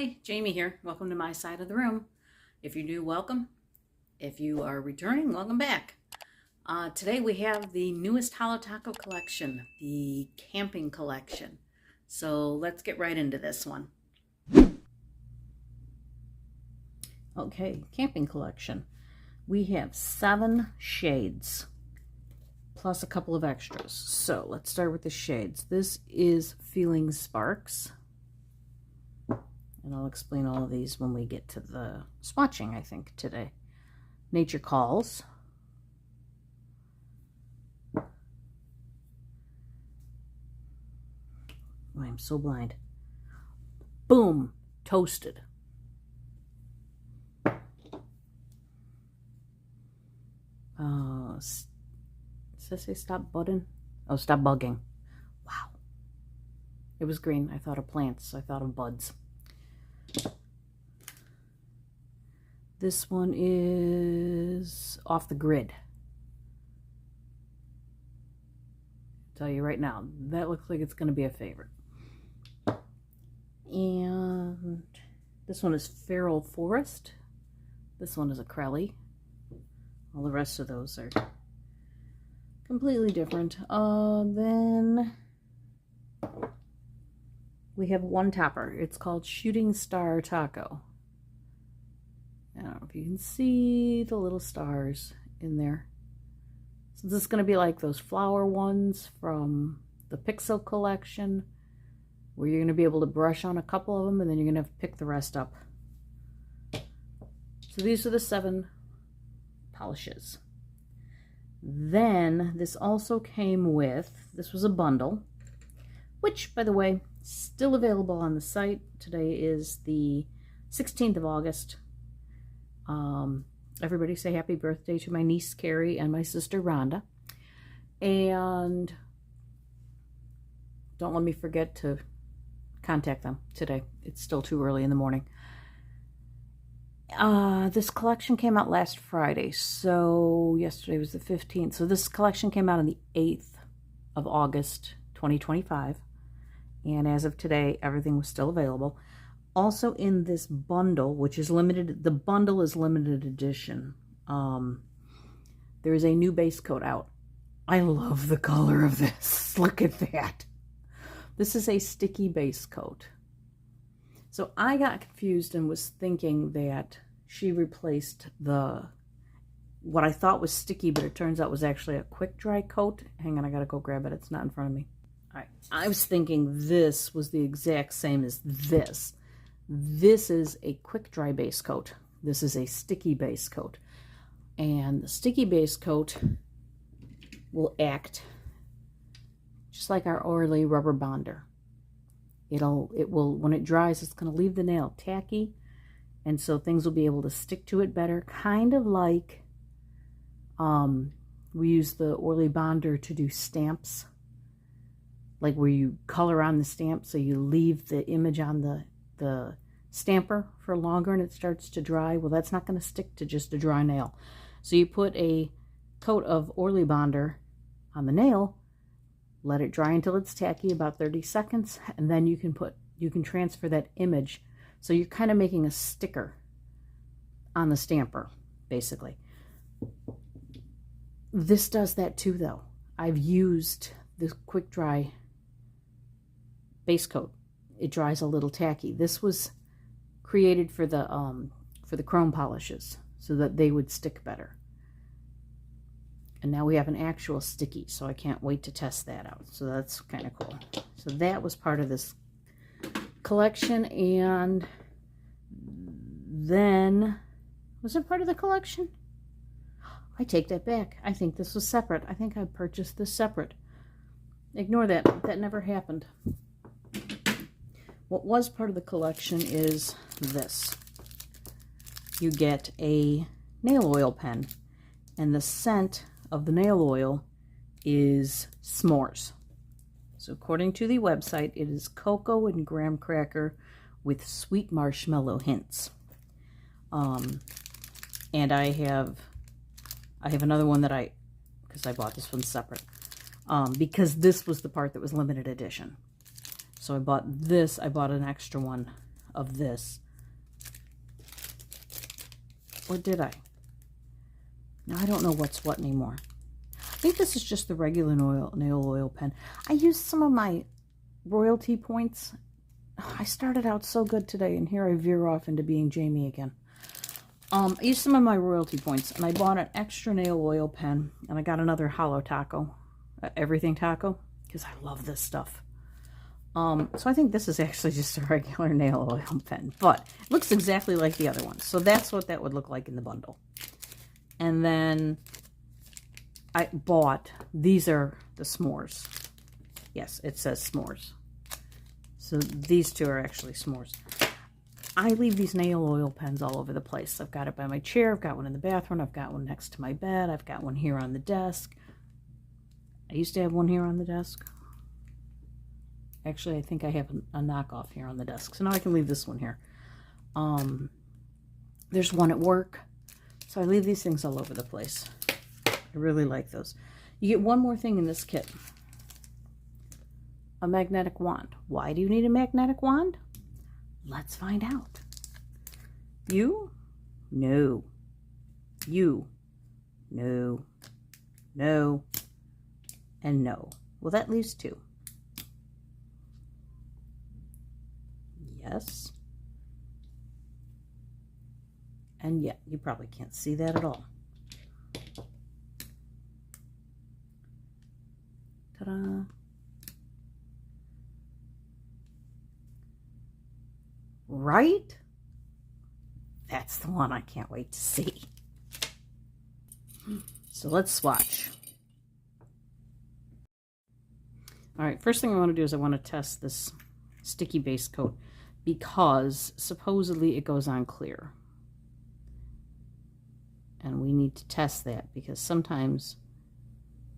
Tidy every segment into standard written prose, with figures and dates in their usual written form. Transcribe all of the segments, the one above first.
Hi, Jamie here. Welcome to my side of the room. If you're new, welcome. If you are returning, welcome back. Today we have the newest HOLO TACO collection, the camping collection. So let's get right into this one. Okay, camping collection. We have 7 shades, plus a couple of extras. So let's start with the shades. This is Feeling Sparks. And I'll explain all of these when we get to the swatching, I think, today. Nature Calls. Oh, I'm so blind. Boom! Toasted. Does this say stop budding? Oh, stop bugging. Wow. It was green. I thought of plants. I thought of buds. This one is Off the Grid. I'll tell you right now, that looks like it's going to be a favorite. And this one is Feral Forest. This one is a Crelly. All the rest of those are completely different. Then we have one topper. It's called Shooting Star Taco. I don't know if you can see the little stars in there. So this is going to be like those flower ones from the Pixel collection, where you're going to be able to brush on a couple of them and then you're going to have to pick the rest up. So these are the 7 polishes. Then this also came with, this was a bundle, which, by the way, still available on the site. Today is the 16th of August. Everybody say happy birthday to my niece Carrie and my sister Rhonda. And don't let me forget to contact them today. It's still too early in the morning. This collection came out last Friday, so yesterday was the 15th. So this collection came out on the 8th of August, 2025. And as of today, everything was still available. Also in this bundle, which is limited, the bundle is limited edition. There is a new base coat out. I love the color of this. Look at that. This is a sticky base coat. So I got confused and was thinking that she replaced what I thought was sticky, but it turns out was actually a quick dry coat. Hang on, I gotta go grab it. It's not in front of me. All right. I was thinking this was the exact same as this. This is a quick dry base coat. This is a sticky base coat. And the sticky base coat will act just like our oily rubber bonder. It will, when it dries, it's going to leave the nail tacky, and so things will be able to stick to it better. Kind of like we use the oily bonder to do stamps, like where you color on the stamp, so you leave the image on the stamper for longer and it starts to dry. Well, that's not going to stick to just a dry nail. So you put a coat of oily bonder on the nail, let it dry until it's tacky, about 30 seconds, and then you can transfer that image. So you're kind of making a sticker on the stamper, basically. This does that too, though. I've used this quick dry base coat. It dries a little tacky. This was created for the chrome polishes so that they would stick better. And now we have an actual sticky, so I can't wait to test that out. So that's kind of cool. So that was part of this collection. And then, was it part of the collection? I take that back. I think this was separate. I think I purchased this separate. Ignore that. That never happened. What was part of the collection is this. You get a nail oil pen, and the scent of the nail oil is s'mores. So according to the website, it is cocoa and graham cracker with sweet marshmallow hints. And I have another one that because I bought this one separate, because this was the part that was limited edition. So I bought this. I bought an extra one of this. Or did I? No, I don't know what's what anymore. I think this is just the regular nail oil pen. I used some of my royalty points. I started out so good today, and here I veer off into being Jaime again. I used some of my royalty points, and I bought an extra nail oil pen, and I got another HOLO Taco, everything taco, because I love this stuff. So I think this is actually just a regular nail oil pen, but it looks exactly like the other one. So that's what that would look like in the bundle. And then I bought, these are the s'mores. Yes, it says s'mores. So these two are actually s'mores. I leave these nail oil pens all over the place. I've got it by my chair. I've got one in the bathroom. I've got one next to my bed. I've got one here on the desk. I used to have one here on the desk. Actually, I think I have a knockoff here on the desk. So now I can leave this one here. There's one at work. So I leave these things all over the place. I really like those. You get one more thing in this kit. A magnetic wand. Why do you need a magnetic wand? Let's find out. You? No. You? No. No. And no. Well, that leaves two. Yes. And yeah, you probably can't see that at all. Ta-da. Right? That's the one I can't wait to see. So let's swatch. All right, first thing I want to do is I want to test this sticky base coat because supposedly it goes on clear. And we need to test that because sometimes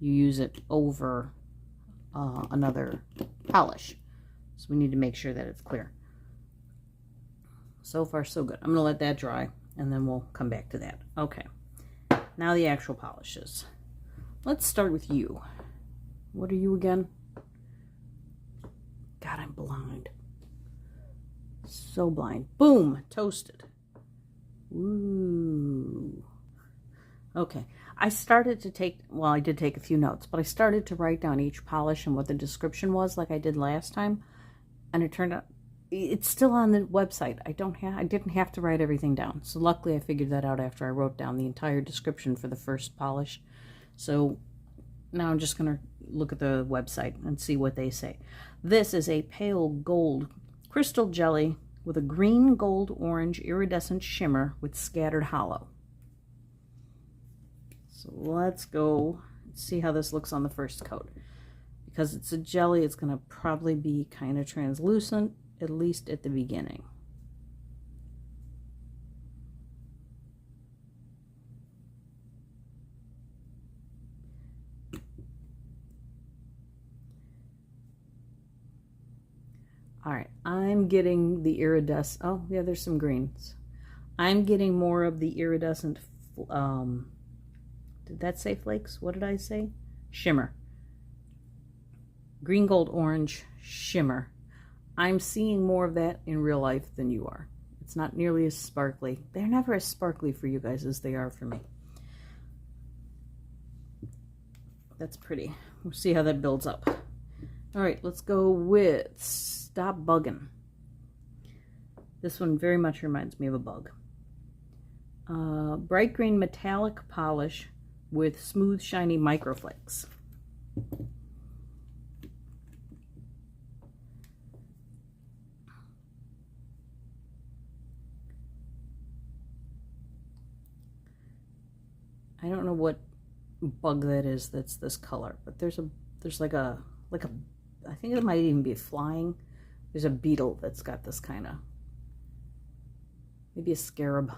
you use it over another polish. So we need to make sure that it's clear. So far, so good. I'm going to let that dry, and then we'll come back to that. Okay. Now the actual polishes. Let's start with you. What are you again? God, I'm blind. So blind. Boom! Toasted. Ooh. Okay. I started to take, well, I did take a few notes, but I started to write down each polish and what the description was like I did last time. And it turned out, it's still on the website. I didn't have to write everything down. So luckily I figured that out after I wrote down the entire description for the first polish. So now I'm just going to look at the website and see what they say. This is a pale gold crystal jelly with a green, gold, orange iridescent shimmer with scattered hollow. So let's go see how this looks on the first coat. Because it's a jelly, it's going to probably be kind of translucent, at least at the beginning. All right, I'm getting the iridescent, oh yeah, there's some greens. I'm getting more of the iridescent, did that say flakes? What did I say? Shimmer. Green, gold, orange, shimmer. I'm seeing more of that in real life than you are. It's not nearly as sparkly. They're never as sparkly for you guys as they are for me. That's pretty. We'll see how that builds up. All right, let's go with Stop Buggin'. This one very much reminds me of a bug. Bright green metallic polish with smooth, shiny microflakes. I don't know what bug that is that's this color, but there's like a I think it might even be flying. There's a beetle that's got this kind of, maybe a scarab.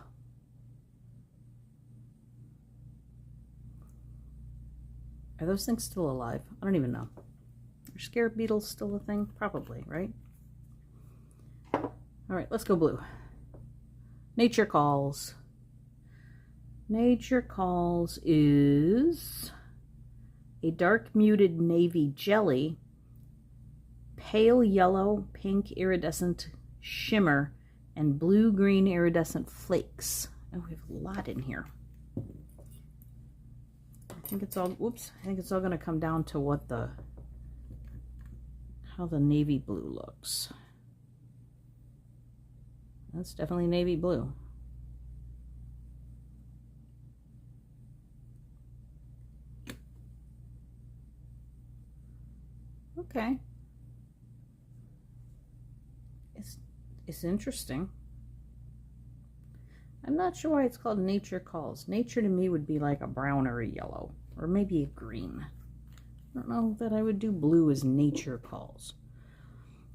Are those things still alive? I don't even know. Are scarab beetles still a thing? Probably, right? All right, let's go blue. Nature Calls. Nature Calls is a dark muted navy jelly, pale yellow, pink iridescent shimmer, and blue-green iridescent flakes. Oh, we have a lot in here. I think it's all, whoops, I think it's all going to come down to what how the navy blue looks. That's definitely navy blue. Okay. It's interesting. I'm not sure why it's called Nature Calls. Nature to me would be like a brown or a yellow, or maybe a green. I don't know that I would do blue as Nature Calls.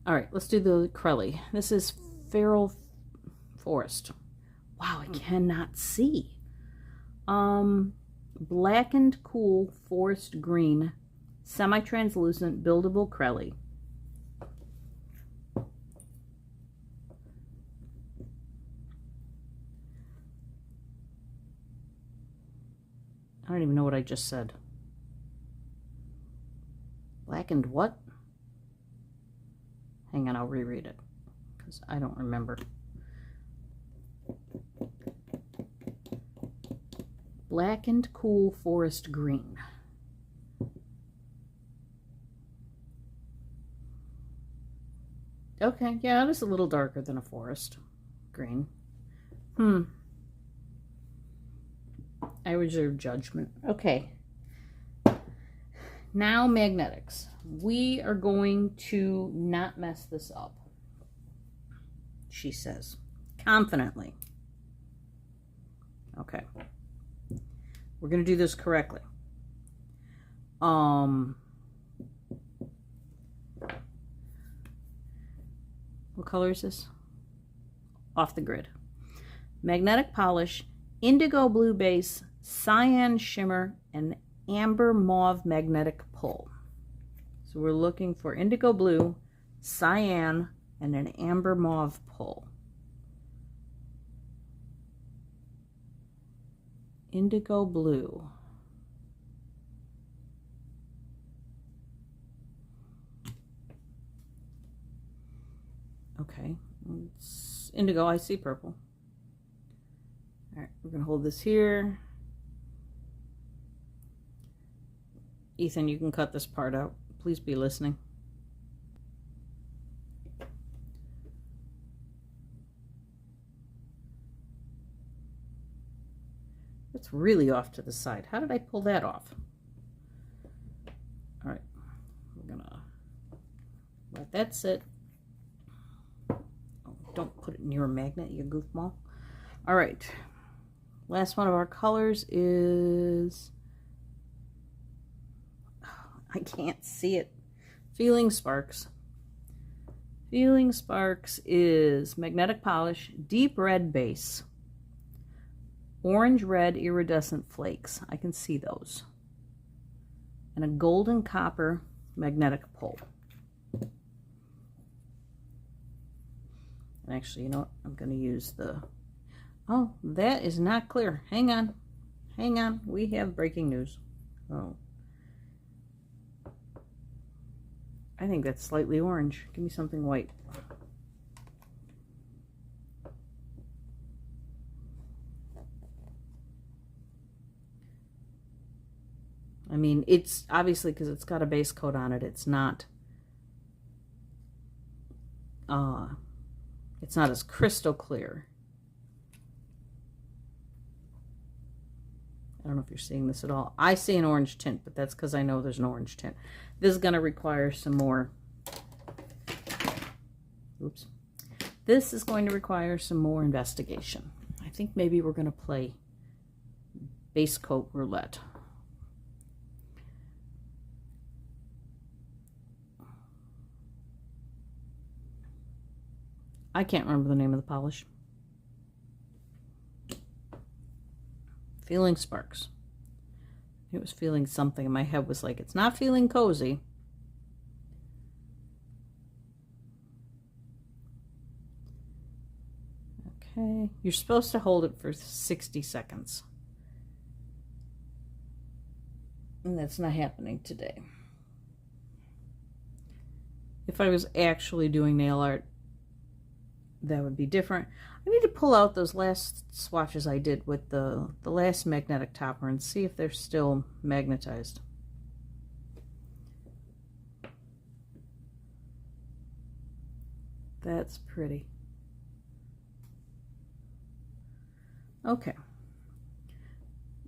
All right, let's do the Crelly. This is Feral Forest. Wow, I cannot see. Blackened Cool Forest Green, semi-translucent buildable Crelly. I don't even know what I just said. Blackened what? Hang on, I'll reread it because I don't remember. Blackened Cool Forest Green. Okay, yeah, it is a little darker than a forest green. I reserve judgment. Okay. Now magnetics. We are going to not mess this up, she says, confidently. Okay. We're going to do this correctly. What color is this? Off the grid. Magnetic polish, indigo blue base, cyan shimmer, and amber mauve magnetic pull. So we're looking for indigo blue, cyan, and an amber mauve pull. Indigo blue. Okay, it's indigo. I see purple. All right, we're going to hold this here. Ethan, you can cut this part out. Please be listening. It's really off to the side. How did I pull that off? All right, we're going to let that sit. Oh, don't put it near a magnet, you goofball. All right. Last one of our colors is, I can't see it. Feeling Sparks. Feeling Sparks is magnetic polish, deep red base, orange red iridescent flakes. I can see those. And a golden copper magnetic pull. And actually, you know what? I'm going to use the... Oh, that is not clear. Hang on. Hang on. We have breaking news. Oh. I think that's slightly orange. Give me something white. I mean, it's obviously because it's got a base coat on it. It's not as crystal clear. I don't know if you're seeing this at all. I see an orange tint, but that's because I know there's an orange tint. This is going to require some more. Oops. This is going to require some more investigation. I think maybe we're going to play base coat roulette. I can't remember the name of the polish. Feeling Sparks. It was feeling something in my head was like, it's not feeling cozy. Okay, you're supposed to hold it for 60 seconds. And that's not happening today. If I was actually doing nail art, that would be different. I need to pull out those last swatches I did with the last magnetic topper and see if they're still magnetized. That's pretty. Okay.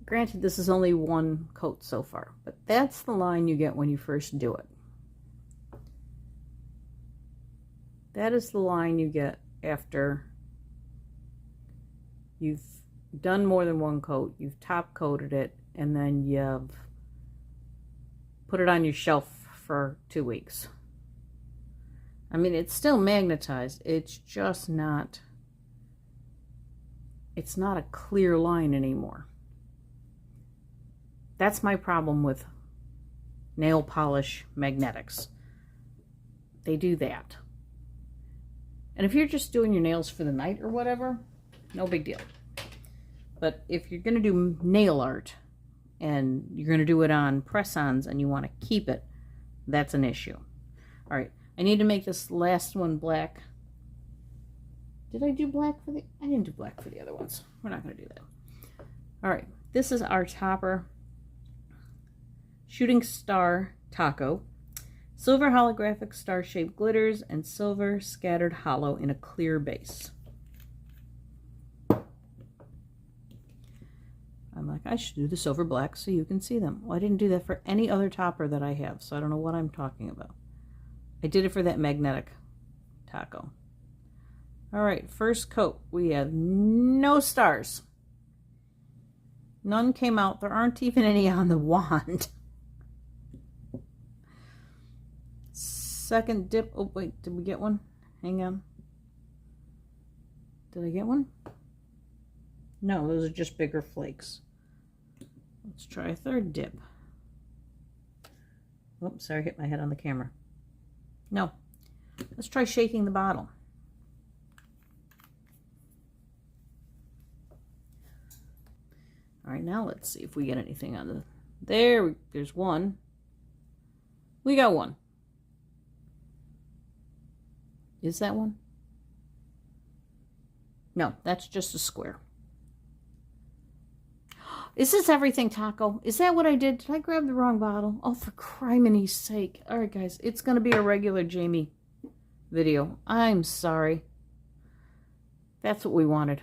Granted, this is only one coat so far, but that's the line you get when you first do it. That is the line you get after you've done more than one coat, you've top coated it, and then you've put it on your shelf for 2 weeks. I mean, it's still magnetized. It's just not, it's not a clear line anymore. That's my problem with nail polish magnetics. They do that. And if you're just doing your nails for the night or whatever, no big deal. But if you're going to do nail art and you're going to do it on press-ons and you want to keep it, that's an issue. All right, I need to make this last one black. Did I do black for the... I didn't do black for the other ones. We're not going to do that. All right, this is our topper. Shooting Star Taco. Silver holographic star-shaped glitters and silver scattered hollow in a clear base. I'm like, I should do the silver black so you can see them. Well, I didn't do that for any other topper that I have, so I don't know what I'm talking about. I did it for that magnetic taco. All right, first coat. We have no stars. None came out. There aren't even any on the wand. Second dip. Oh, wait, did we get one? Hang on. Did I get one? No, those are just bigger flakes. Let's try a third dip. Oops, sorry, hit my head on the camera. No. Let's try shaking the bottle. All right, now let's see if we get anything on the... There's one. We got one. Is that one? No, that's just a square. Is this everything taco? Is that what I did? Did I grab the wrong bottle? Oh, for crimini's sake. All right, guys, it's going to be a regular Jaime video. I'm sorry. That's what we wanted.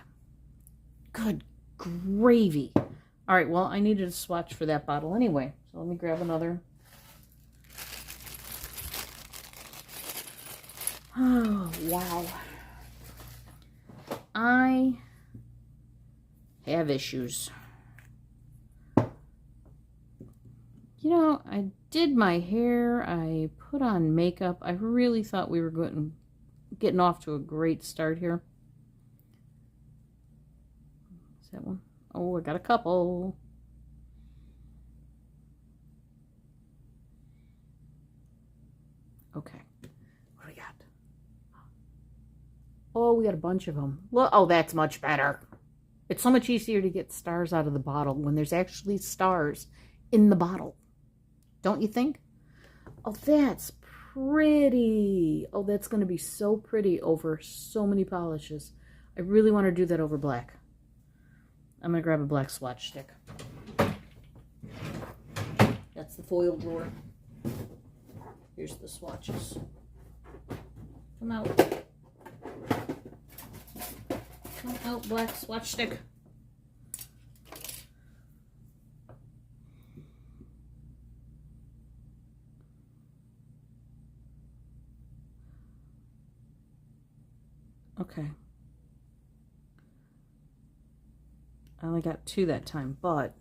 Good gravy. All right, well, I needed a swatch for that bottle anyway. So let me grab another. Oh, wow. I have issues. You know, I did my hair. I put on makeup. I really thought we were getting off to a great start here. Is that one? Oh, I got a couple. Okay. What do we got? Oh, we got a bunch of them. Look, oh, that's much better. It's so much easier to get stars out of the bottle when there's actually stars in the bottle. Don't you think? Oh, that's pretty. Oh, that's going to be so pretty over so many polishes. I really want to do that over black. I'm going to grab a black swatch stick. That's the foil drawer. Here's the swatches. Come out. Come out, black swatch stick. Okay. I only got 2 that time, but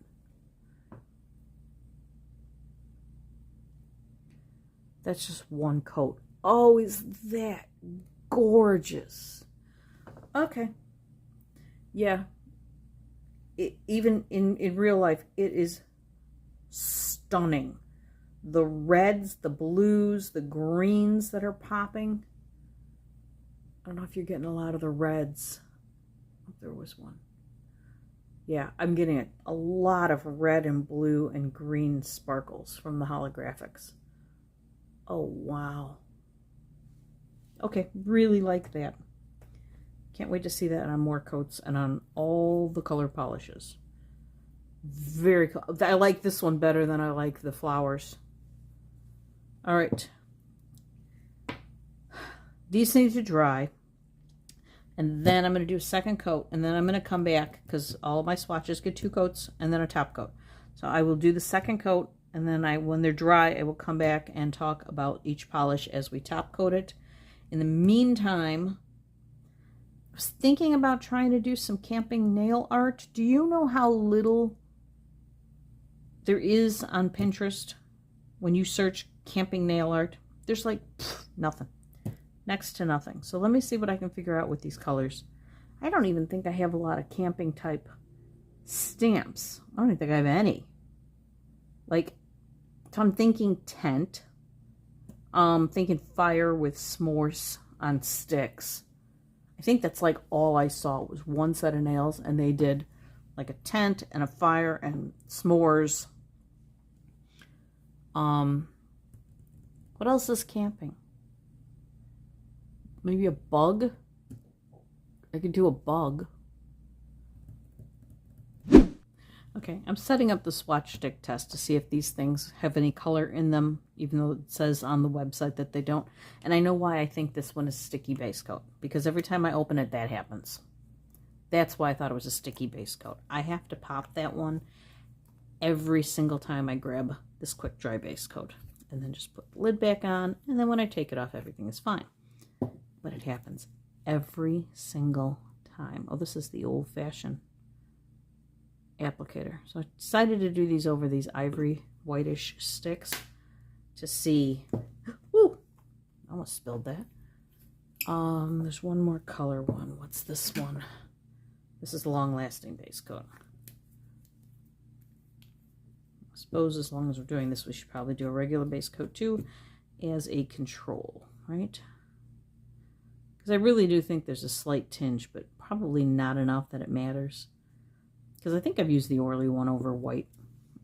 that's just one coat. Oh, is that gorgeous? Okay. Yeah. Even in real life, it is stunning. The reds, the blues, the greens that are popping. I don't know if you're getting a lot of the reds. Oh, there was one. Yeah, I'm getting a lot of red and blue and green sparkles from the holographics. Oh, wow. Okay, really like that. can't wait to see that on more coats and on all the color polishes. Very cool. I like this one better than I like the flowers. All right. These need to dry. And then I'm going to do a second coat. And then I'm going to come back because all of my swatches get 2 coats and then a top coat. So I will do the second coat. And then when they're dry, I will come back and talk about each polish as we top coat it. In the meantime, I was thinking about trying to do some camping nail art. Do you know how little there is on Pinterest when you search camping nail art? There's like nothing. Next to nothing. So let me see what I can figure out with these colors. I don't even think I have a lot of camping type stamps. I don't even think I have any. Like, so I'm thinking tent. Thinking fire with s'mores on sticks. I think that's like all I saw was one set of nails, and they did like a tent and a fire and s'mores. What else is camping? Maybe a bug? I could do a bug. Okay, I'm setting up the swatch stick test to see if these things have any color in them, even though it says on the website that they don't. And I know why I think this one is sticky base coat, because every time I open it, that happens. That's why I thought it was a sticky base coat. I have to pop that one every single time I grab this quick dry base coat. And then just put the lid back on, and then when I take it off, everything is fine. But it happens every single time. Oh, this is the old-fashioned applicator. So I decided to do these over these ivory whitish sticks to see. Ooh, I almost spilled that. There's one more color one. What's this one? This is long-lasting base coat. I suppose as long as we're doing this, we should probably do a regular base coat too as a control, right? Because I really do think there's a slight tinge, but probably not enough that it matters. Because I think I've used the Orly one over white.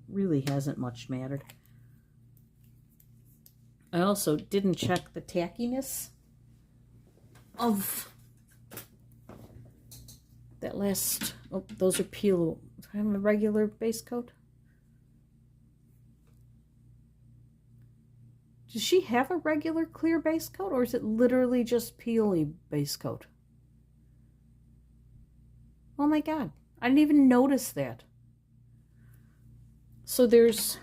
Really hasn't much mattered. I also didn't check the tackiness of that last... Oh, those are peel. Do I have a regular base coat? Does she have a regular clear base coat, or is it literally just peely base coat? Oh my god, I didn't even notice that. So there's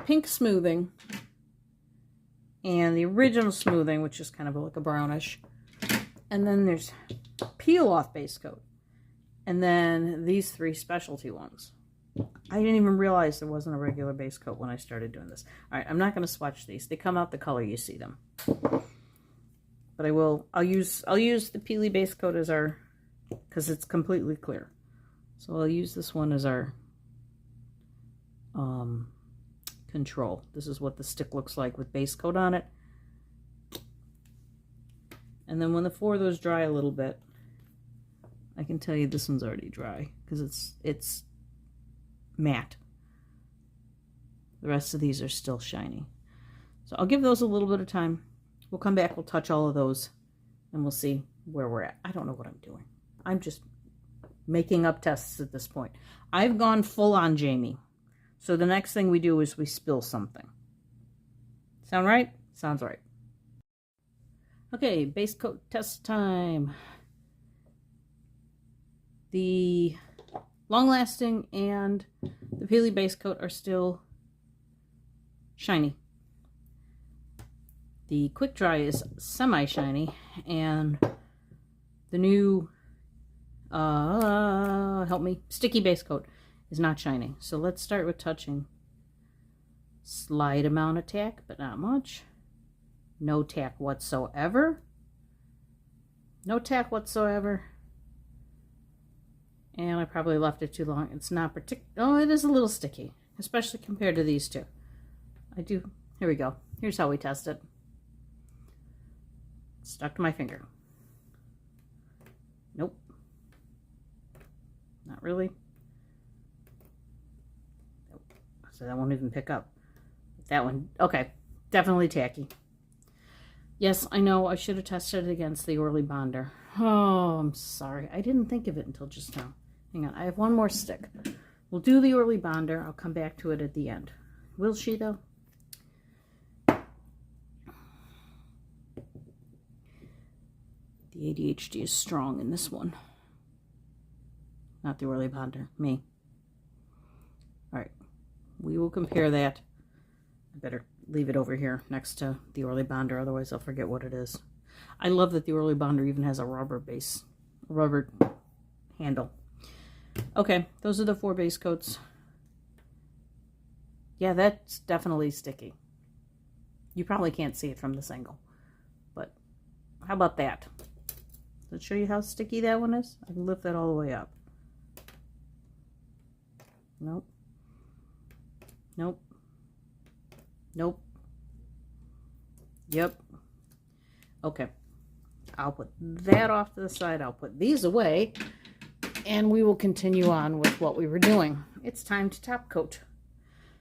pink smoothing and the original smoothing, which is kind of like a brownish. And then there's peel off base coat. And then these 3 specialty ones. I didn't even realize there wasn't a regular base coat when I started doing this. All right, I'm not going to swatch these. They come out the color you see them. But I'll use the peely base coat as our, because it's completely clear. So I'll use this one as our control. This is what the stick looks like with base coat on it. And then when the 4 of those dry a little bit, I can tell you this one's already dry because it's matte. The rest of these are still shiny. So I'll give those a little bit of time. We'll come back, we'll touch all of those, and we'll see where we're at. I don't know what I'm doing. I'm just making up tests at this point. I've gone full on Jaime. So the next thing we do is we spill something. Sound right? Sounds right. Okay, base coat test time. The long-lasting and the peely base coat are still shiny. The quick dry is semi-shiny, and the new, help me, sticky base coat is not shiny. So let's start with touching. Slight amount of tack, but not much. No tack whatsoever. No tack whatsoever. And I probably left it too long. It's not oh, it is a little sticky, especially compared to these two. Here we go. Here's how we test it. Stuck to my finger. Nope. Not really. Nope. So that won't even pick up. That one, okay. Definitely tacky. Yes, I know I should have tested it against the Orly Bonder. Oh, I'm sorry. I didn't think of it until just now. Hang on. I have one more stick. We'll do the early bonder. I'll come back to it at the end. Will she, though? The ADHD is strong in this one. Not the early bonder. Me. All right. We will compare that. I better leave it over here next to the early bonder. Otherwise, I'll forget what it is. I love that the early bonder even has a rubber handle. Okay, those are the 4 base coats. Yeah, that's definitely sticky. You probably can't see it from this angle, but how about that? Does it show you how sticky that one is? I can lift that all the way up. Nope. Nope. Nope. Yep. Okay. I'll put that off to the side. I'll put these away. And we will continue on with what we were doing. It's time to top coat.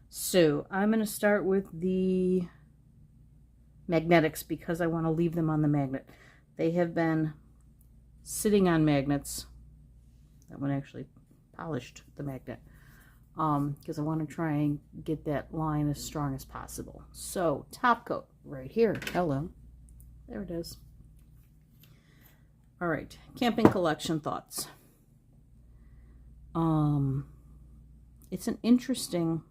So I'm going to start with the magnetics because I want to leave them on the magnet. They have been sitting on magnets. That one actually polished the magnet. Because I want to try and get that line as strong as possible. So top coat right here. Hello. There it is. All right. Camping collection thoughts. It's an interesting,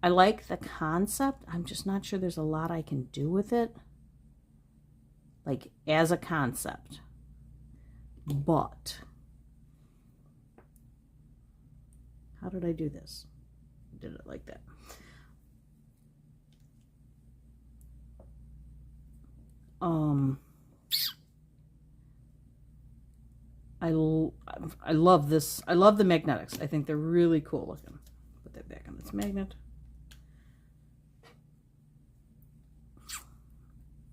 I like the concept. I'm just not sure there's a lot I can do with it. Like as a concept. But how did I do this? I did it like that. I love this. I love the magnetics. I think they're really cool looking. Put that back on its magnet.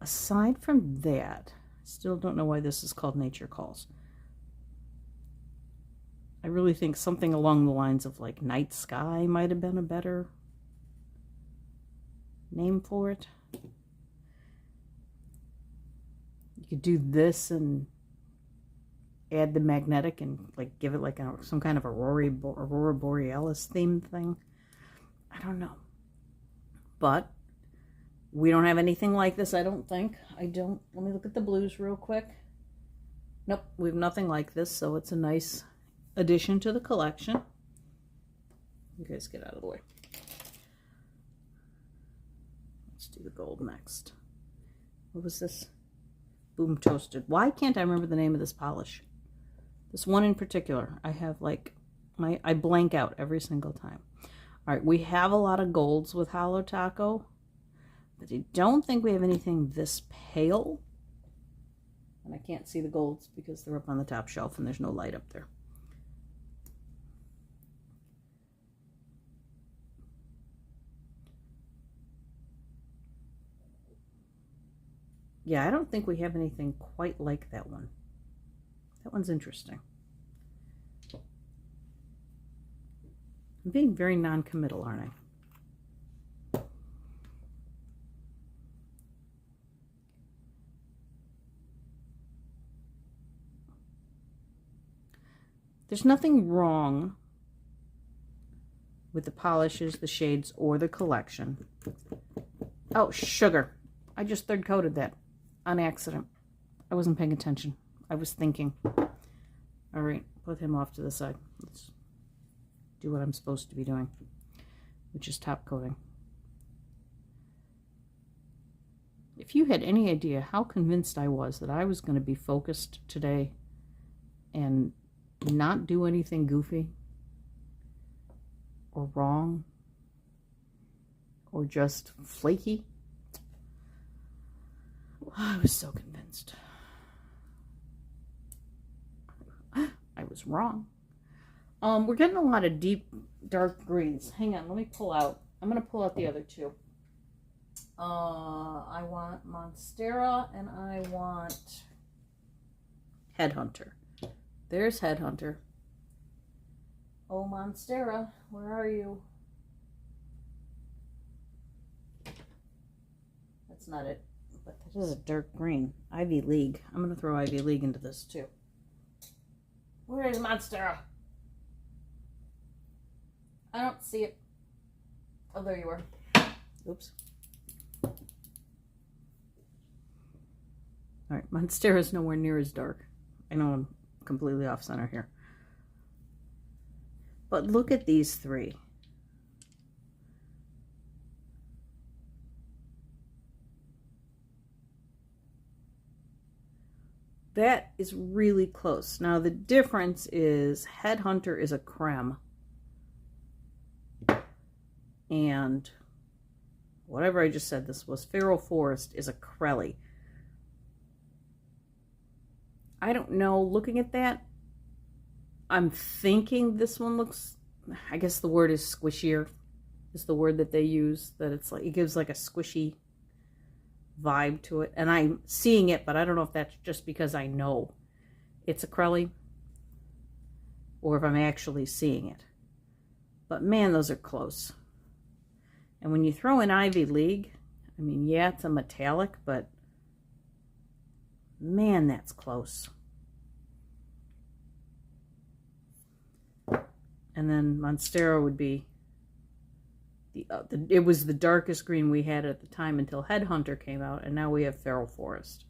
Aside from that, I still don't know why this is called Nature Calls. I really think something along the lines of like Night Sky might have been a better name for it. You could do this and add the magnetic and like give it like some kind of Aurora Borealis theme thing. I don't know. But we don't have anything like this, I don't think. Let me look at the blues real quick. Nope, we have nothing like this, so it's a nice addition to the collection. You guys get out of the way. Let's do the gold next. What was this? Boom Toasted. Why can't I remember the name of this polish? This one in particular, I have like, I blank out every single time. All right, we have a lot of golds with HOLO Taco, but I don't think we have anything this pale. And I can't see the golds because they're up on the top shelf and there's no light up there. Yeah, I don't think we have anything quite like that one. That one's interesting. I'm being very non-committal, aren't I? There's nothing wrong with the polishes, the shades, or the collection. Oh, sugar. I just third coated that on accident. I wasn't paying attention. I was thinking. All right, put him off to the side. Let's do what I'm supposed to be doing, which is top coating. If you had any idea how convinced I was that I was going to be focused today and not do anything goofy or wrong or just flaky, I was so convinced. I was wrong. We're getting a lot of deep, dark greens. Hang on, let me pull out. I'm going to pull out the other two. I want Monstera and I want Headhunter. There's Headhunter. Oh, Monstera, where are you? That's not it, but that This is a dark green. Ivy League. I'm going to throw Ivy League into this too. Where is Monstera? I don't see it. Oh, there you are. Oops. Alright, Monstera is nowhere near as dark. I know I'm completely off center here. But look at these three. That is really close. Now the difference is Headhunter is a creme. And whatever I just said this was, Feral Forest is a Crelly. I don't know, looking at that, I'm thinking this one looks, I guess the word is squishier, is the word that they use, that it's like, it gives like a squishy vibe to it. And I'm seeing it, but I don't know if that's just because I know it's a Crelly or if I'm actually seeing it. But man, those are close. And when you throw in Ivy League, I mean, yeah, it's a metallic, but man, that's close. And then Monstera would be it was the darkest green we had at the time until Headhunter came out, and now we have Feral Forest.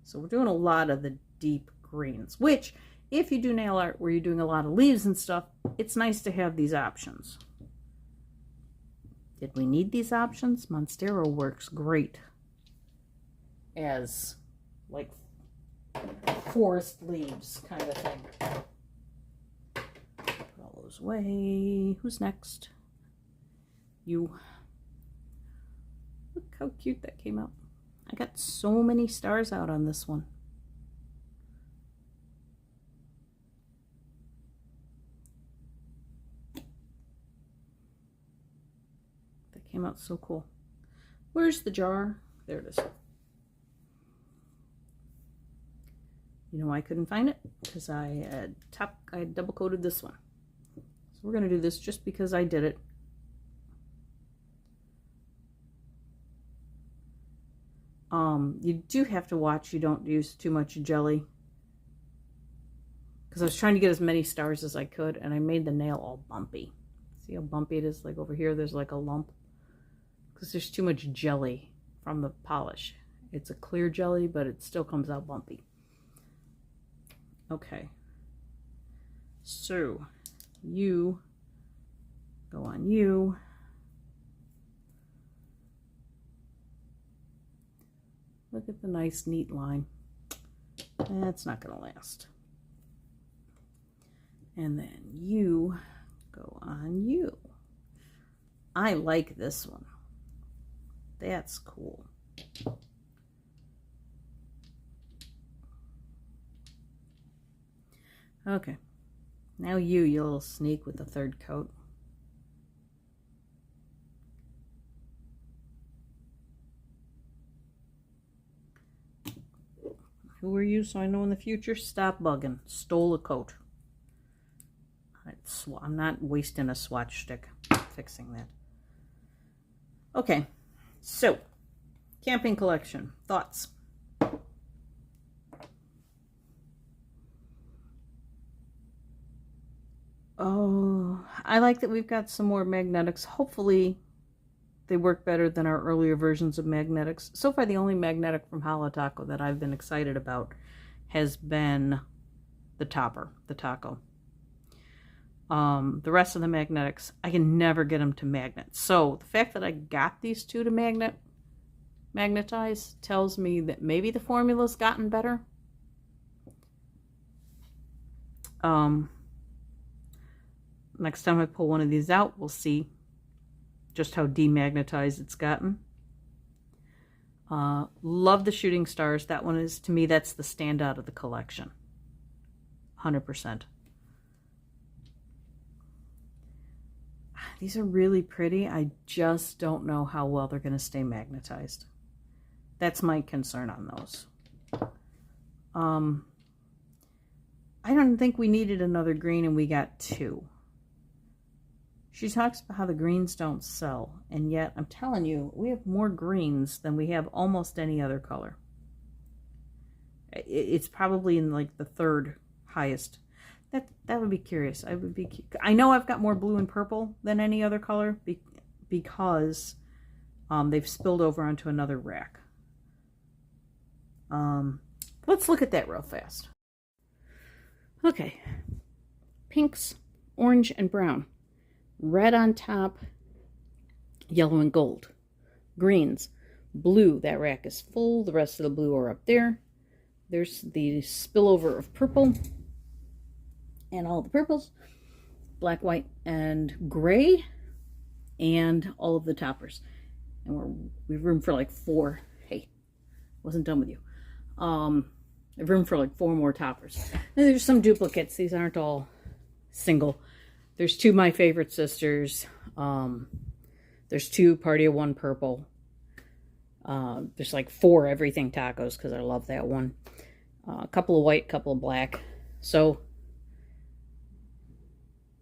So we're doing a lot of the deep greens, which if you do nail art where you're doing a lot of leaves and stuff, it's nice to have these options. Did we need these options? Monstera works great as like forest leaves kind of thing. Put all those away. Who's next? You. Look how cute that came out. I got so many stars out on this one. That came out so cool. Where's the jar? There it is. You know why I couldn't find it? Because I had double coated this one. So we're going to do this just because I did it. You do have to watch you don't use too much jelly. Because I was trying to get as many stars as I could, and I made the nail all bumpy. See how bumpy it is? Like over here, there's like a lump. Because there's too much jelly from the polish. It's a clear jelly, but it still comes out bumpy. Okay, so you go on you. Look at the nice neat line. That's not going to last. And then you go on you. I like this one. That's cool. Okay, now you little sneak with the third coat. Who are you so I know in the future? Stop bugging. Stole a coat. I'm not wasting a swatch stick fixing that. Okay, so camping collection. Thoughts? Oh, I like that we've got some more magnetics. Hopefully they work better than our earlier versions of magnetics. So far, the only magnetic from HOLO TACO that I've been excited about has been the topper, the taco. The rest of the magnetics, I can never get them to magnet. So the fact that I got these two to magnetize tells me that maybe the formula's gotten better. Next time I pull one of these out, we'll see just how demagnetized it's gotten. Love the shooting stars. That one is, to me, that's the standout of the collection. 100%. These are really pretty. I just don't know how well they're going to stay magnetized. That's my concern on those. I don't think we needed another green, and we got two. She talks about how the greens don't sell, and yet I'm telling you, we have more greens than we have almost any other color. It's probably in like the third highest. That would be curious. I know I've got more blue and purple than any other color because they've spilled over onto another rack. Let's look at that real fast. Okay, pinks, orange, and brown. Red on top, yellow and gold. Greens, blue, that rack is full. The rest of the blue are up there. There's the spillover of purple and all the purples, black, white, and gray, and all of the toppers. And we have room for like 4. Hey, wasn't done with you. We have room for like 4 more toppers. And there's some duplicates. These aren't all single. There's 2 My Favorite Sisters. There's 2 Party of 1 purple. There's like 4 Everything Tacos because I love that one. A couple of white, couple of black. So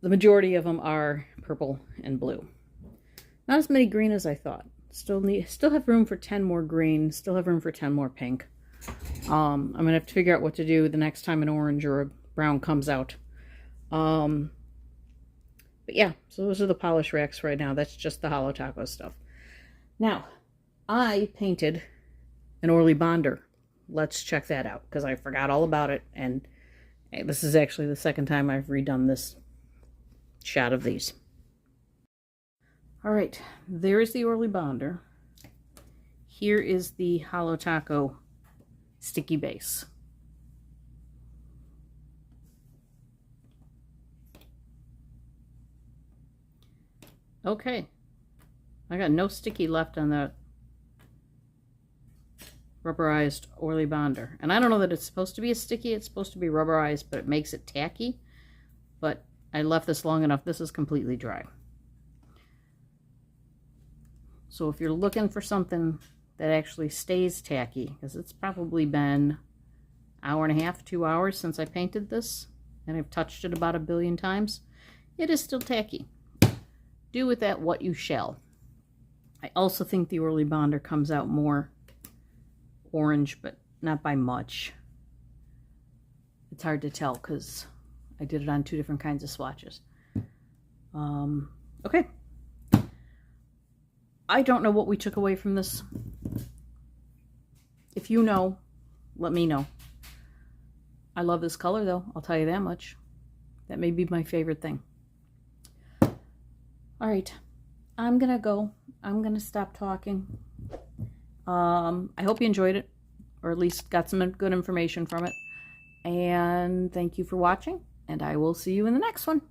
the majority of them are purple and blue. Not as many green as I thought. Still have room for 10 more green. Still have room for 10 more pink. I'm gonna have to figure out what to do the next time an orange or a brown comes out. But yeah, so those are the polish racks right now. That's just the Holo Taco stuff. Now, I painted an Orly Bonder. Let's check that out because I forgot all about it. And this is actually the second time I've redone this shot of these. All right, there is the Orly Bonder. Here is the Holo Taco sticky base. Okay, I got no sticky left on the rubberized Orly Bonder. And I don't know that it's supposed to be a sticky, it's supposed to be rubberized, but it makes it tacky. But I left this long enough, this is completely dry. So if you're looking for something that actually stays tacky, because it's probably been an hour and a half, 2 hours since I painted this, and I've touched it about 1 billion times, it is still tacky. Do with that what you shall. I also think the Orly Bonder comes out more orange, but not by much. It's hard to tell because I did it on 2 different kinds of swatches. Okay. I don't know what we took away from this. If you know, let me know. I love this color though, I'll tell you that much. That may be my favorite thing. All right, I'm gonna go. I'm gonna stop talking. I hope you enjoyed it, or at least got some good information from it. And thank you for watching, and I will see you in the next one.